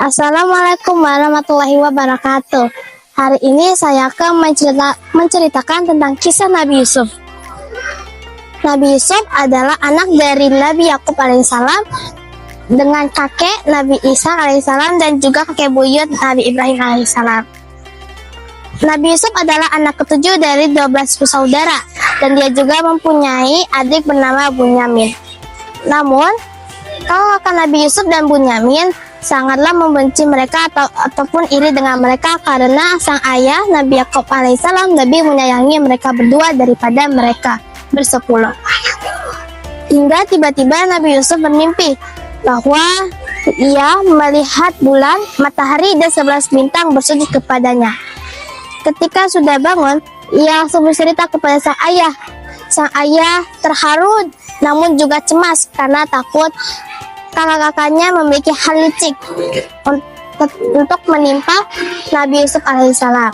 Assalamualaikum warahmatullahi wabarakatuh. Hari ini saya akan menceritakan tentang kisah Nabi Yusuf. Nabi Yusuf adalah anak dari Nabi Yakub alaihissalam dengan kakek Nabi Isa alaihissalam dan juga kakek buyut Nabi Ibrahim alaihissalam. Nabi Yusuf adalah anak ketujuh dari 12 bersaudara dan dia juga mempunyai adik bernama Bunyamin. Namun, kakak Nabi Yusuf dan Bunyamin sangatlah membenci mereka ataupun iri dengan mereka karena sang ayah Nabi Yakub alaihissalam lebih menyayangi mereka berdua daripada mereka bersepuluh. Hingga tiba-tiba Nabi Yusuf bermimpi bahwa ia melihat bulan, matahari dan 11 bintang bersujud kepadanya. Ketika sudah bangun, ia langsung bercerita kepada sang ayah. Sang ayah terharu namun juga cemas karena takut kakak-kakaknya memiliki hal licik untuk menimpa Nabi Yusuf alaihissalam.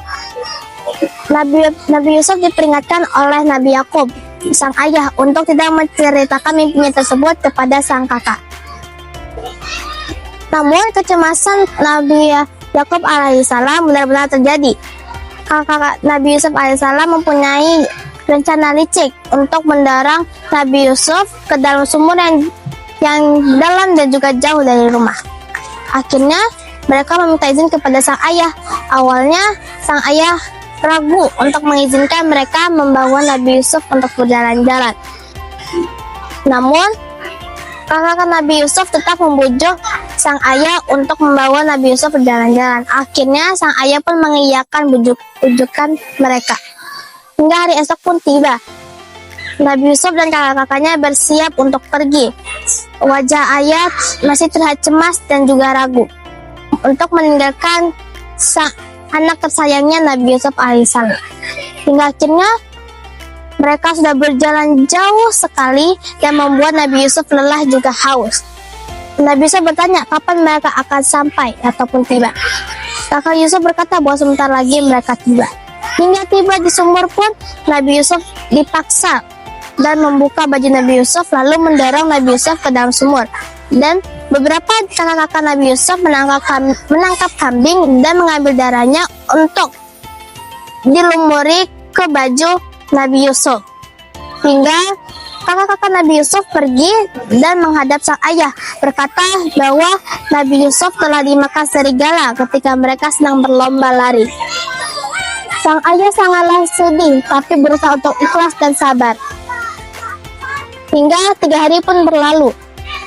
Nabi Yusuf diperingatkan oleh Nabi Yakub, sang ayah, untuk tidak menceritakan mimpinya tersebut kepada sang kakak. Namun kecemasan Nabi Yakub alaihissalam benar-benar terjadi. Kakak Nabi Yusuf alaihissalam mempunyai rencana licik untuk mendorong Nabi Yusuf ke dalam sumur yang dalam dan juga jauh dari rumah. Akhirnya mereka meminta izin kepada sang ayah. Awalnya sang ayah ragu untuk mengizinkan mereka membawa Nabi Yusuf untuk berjalan-jalan. Namun kakak Nabi Yusuf tetap membujuk sang ayah untuk membawa Nabi Yusuf berjalan-jalan. Akhirnya sang ayah pun mengiyakan bujukan mereka. Hingga hari esok pun tiba. Nabi Yusuf dan kakak-kakaknya bersiap untuk pergi. Wajah ayah masih terlihat cemas dan juga ragu untuk meninggalkan sang anak tersayangnya Nabi Yusuf alaihissalam. Hingga akhirnya mereka sudah berjalan jauh sekali dan membuat Nabi Yusuf lelah juga haus. Nabi Yusuf bertanya kapan mereka akan sampai ataupun tiba. Kakak Yusuf berkata bahwa sebentar lagi mereka tiba. Hingga tiba di sumur pun Nabi Yusuf dipaksa dan membuka baju Nabi Yusuf lalu mendorong Nabi Yusuf ke dalam sumur. Dan beberapa kakak-kakak Nabi Yusuf menangkap kambing dan mengambil darahnya untuk dilumuri ke baju Nabi Yusuf. Hingga kakak-kakak Nabi Yusuf pergi dan menghadap sang ayah, berkata bahwa Nabi Yusuf telah dimakan serigala ketika mereka sedang berlomba lari. Sang ayah sangatlah sedih tapi berusaha untuk ikhlas dan sabar. Hingga 3 hari pun berlalu.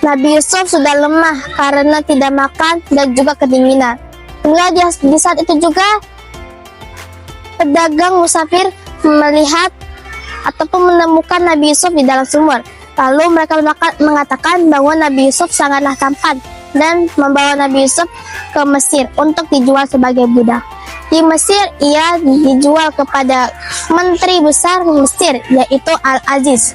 Nabi Yusuf sudah lemah karena tidak makan dan juga kedinginan. Hingga di saat itu juga pedagang musafir melihat ataupun menemukan Nabi Yusuf di dalam sumur. Lalu mereka mengatakan bahwa Nabi Yusuf sangatlah tampan dan membawa Nabi Yusuf ke Mesir untuk dijual sebagai budak. Di Mesir ia dijual kepada menteri besar Mesir yaitu Al-Aziz.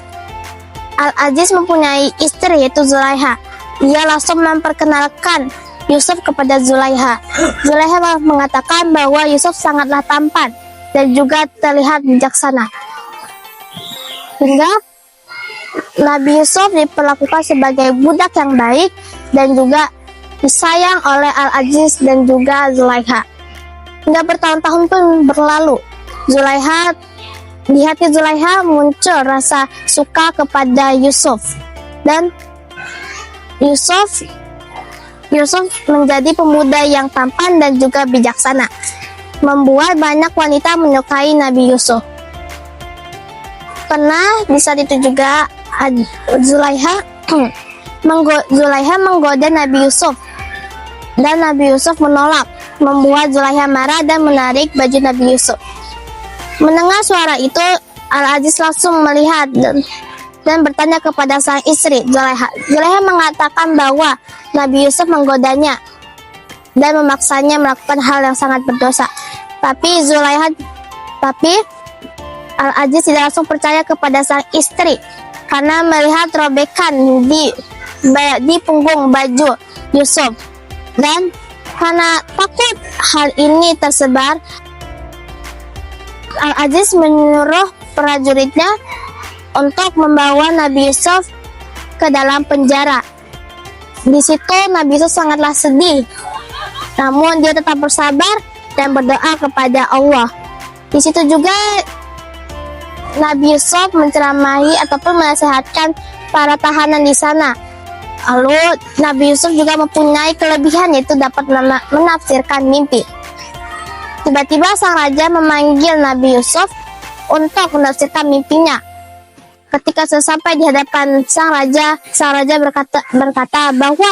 Al-Aziz mempunyai istri yaitu Zulaiha. Ia langsung memperkenalkan Yusuf kepada Zulaiha. Zulaiha mengatakan bahwa Yusuf sangatlah tampan dan juga terlihat bijaksana. Hingga Nabi Yusuf diperlakukan sebagai budak yang baik dan juga disayang oleh Al-Aziz dan juga Zulaiha. Hingga bertahun-tahun pun berlalu. Di hati Zulaiha muncul rasa suka kepada Yusuf. Dan Yusuf menjadi pemuda yang tampan dan juga bijaksana, membuat banyak wanita menyukai Nabi Yusuf. Pernah di saat itu juga Zulaiha menggoda Nabi Yusuf dan Nabi Yusuf menolak, membuat Zulaiha marah dan menarik baju Nabi Yusuf. Mendengar suara itu, Al-Aziz langsung melihat dan bertanya kepada sang istri Zulaiha. Zulaiha mengatakan bahwa Nabi Yusuf menggodanya dan memaksanya melakukan hal yang sangat berdosa. Tapi Al-Aziz tidak langsung percaya kepada sang istri karena melihat robekan di punggung baju Yusuf. Dan karena takut hal ini tersebar, Al-Aziz menyuruh prajuritnya untuk membawa Nabi Yusuf ke dalam penjara. Di situ Nabi Yusuf sangatlah sedih Namun dia tetap bersabar dan berdoa kepada Allah. Di situ juga Nabi Yusuf menceramahi ataupun menasihatkan para tahanan di sana. Lalu Nabi Yusuf juga mempunyai kelebihan, yaitu dapat menafsirkan mimpi. Tiba-tiba sang raja memanggil Nabi Yusuf untuk menafsirkan mimpinya. Ketika sesampai di hadapan sang raja berkata bahwa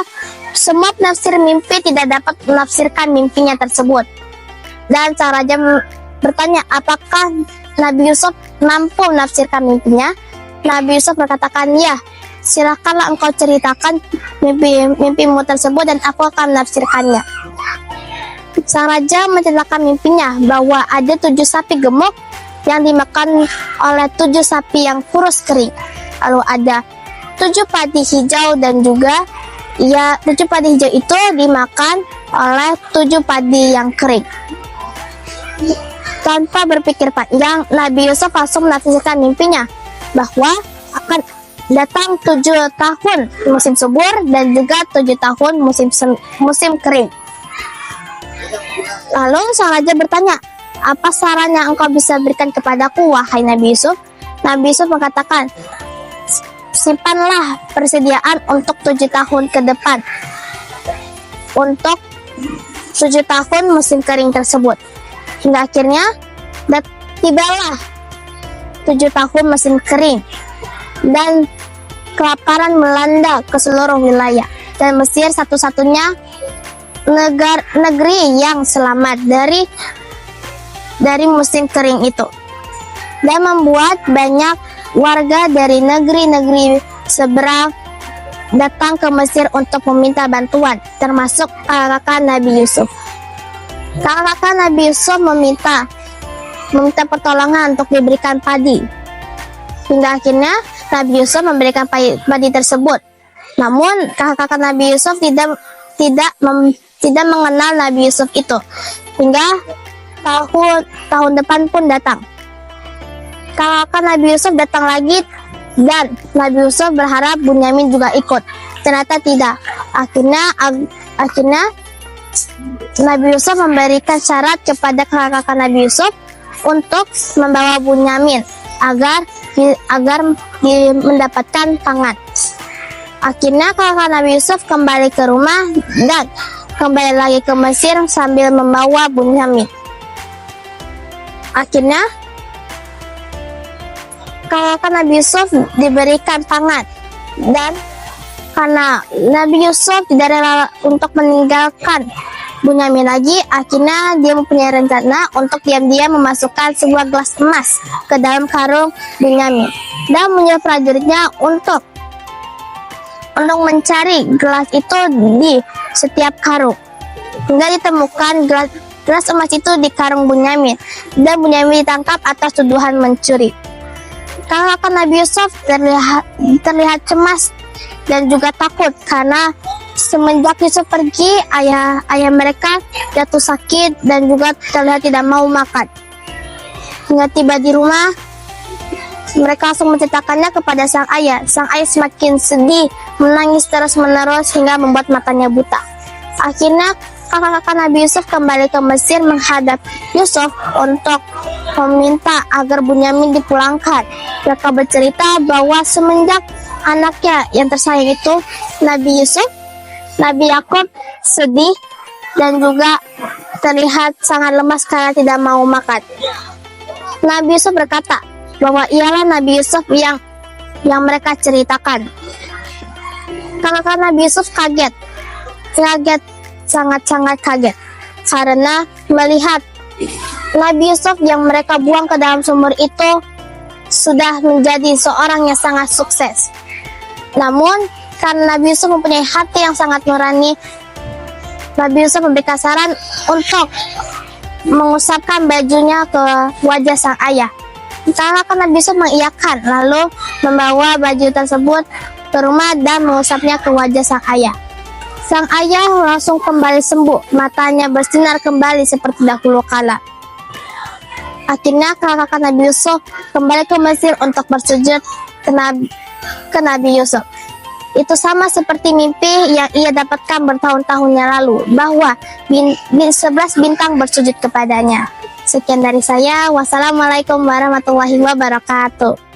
semua penafsir mimpi tidak dapat menafsirkan mimpinya tersebut. Dan sang raja bertanya apakah Nabi Yusuf mampu menafsirkan mimpinya. Nabi Yusuf berkatakan, ya, silakanlah engkau ceritakan mimpimu tersebut dan aku akan menafsirkannya. Sang raja menceritakan mimpinya bahwa ada 7 sapi gemuk yang dimakan oleh 7 sapi yang kurus kering. Lalu ada 7 padi hijau dan juga 7 padi hijau itu dimakan oleh 7 padi yang kering. Tanpa berpikir panjang, Nabi Yusuf langsung menafsirkan mimpinya bahwa akan datang 7 tahun musim subur dan juga 7 tahun musim kering. Lalu sang raja bertanya, apa saran yang engkau bisa berikan kepadaku, wahai Nabi Yusuf? Nabi Yusuf mengatakan, simpanlah persediaan untuk 7 tahun ke depan, untuk 7 tahun musim kering tersebut. Hingga akhirnya tibalah 7 tahun musim kering dan kelaparan melanda ke seluruh wilayah, dan Mesir satu-satunya negeri yang selamat dari musim kering itu, dan membuat banyak warga dari negeri-negeri seberang datang ke Mesir untuk meminta bantuan, termasuk kakak Nabi Yusuf. Kakak Nabi Yusuf meminta pertolongan untuk diberikan padi. Hingga akhirnya Nabi Yusuf memberikan padi tersebut. Namun kakak Nabi Yusuf tidak mengenal Nabi Yusuf itu. Hingga tahun depan pun datang. Kakak Nabi Yusuf datang lagi dan Nabi Yusuf berharap Bunyamin juga ikut. Ternyata tidak. Akhirnya Nabi Yusuf memberikan syarat kepada kakak Nabi Yusuf untuk membawa Bunyamin agar mendapatkan pangan. Akhirnya kakak Nabi Yusuf kembali ke rumah dan kembali lagi ke Mesir sambil membawa Bunyamin. Akhirnya kakak Nabi Yusuf diberikan pangan, dan karena Nabi Yusuf tidak rela untuk meninggalkan Bunyamin lagi, akhirnya dia mempunyai rencana untuk diam-diam memasukkan sebuah gelas emas ke dalam karung Bunyamin dan menyuruh prajuritnya untuk mencari gelas itu di setiap karung. Hingga ditemukan gelas emas itu di karung Bunyamin, dan Bunyamin ditangkap atas tuduhan mencuri. Kakak Nabi Yusuf terlihat cemas dan juga takut karena semenjak Yusuf pergi, ayah mereka jatuh sakit dan juga terlihat tidak mau makan. Hingga tiba di rumah, mereka langsung menceritakannya kepada sang ayah. Sang ayah semakin sedih, menangis terus-menerus hingga membuat matanya buta. Akhirnya kakak Nabi Yusuf kembali ke Mesir menghadap Yusuf untuk meminta agar Bunyamin dipulangkan. Mereka bercerita bahwa semenjak anaknya yang tersayang itu, Nabi Yusuf, Nabi Yakub sedih dan juga terlihat sangat lemas karena tidak mau makan. Nabi Yusuf berkata bahwa ialah Nabi Yusuf yang mereka ceritakan. Kakak Nabi Yusuf kaget, sangat-sangat kaget karena melihat Nabi Yusuf yang mereka buang ke dalam sumur itu sudah menjadi seorang yang sangat sukses. Namun karena Nabi Yusuf mempunyai hati yang sangat nurani, Nabi Yusuf memberikan saran untuk mengusapkan bajunya ke wajah sang ayah. Kakak Nabi Yusuf mengiyakan, lalu membawa baju tersebut ke rumah dan mengusapnya ke wajah sang ayah. Sang ayah langsung kembali sembuh, matanya bersinar kembali seperti dahulu kala. Akhirnya kakak Nabi Yusuf kembali ke Mesir untuk bersujud ke Nabi Yusuf. Itu sama seperti mimpi yang ia dapatkan bertahun-tahunnya lalu, bahwa 11 bintang bersujud kepadanya. Sekian dari saya. Wassalamualaikum warahmatullahi wabarakatuh.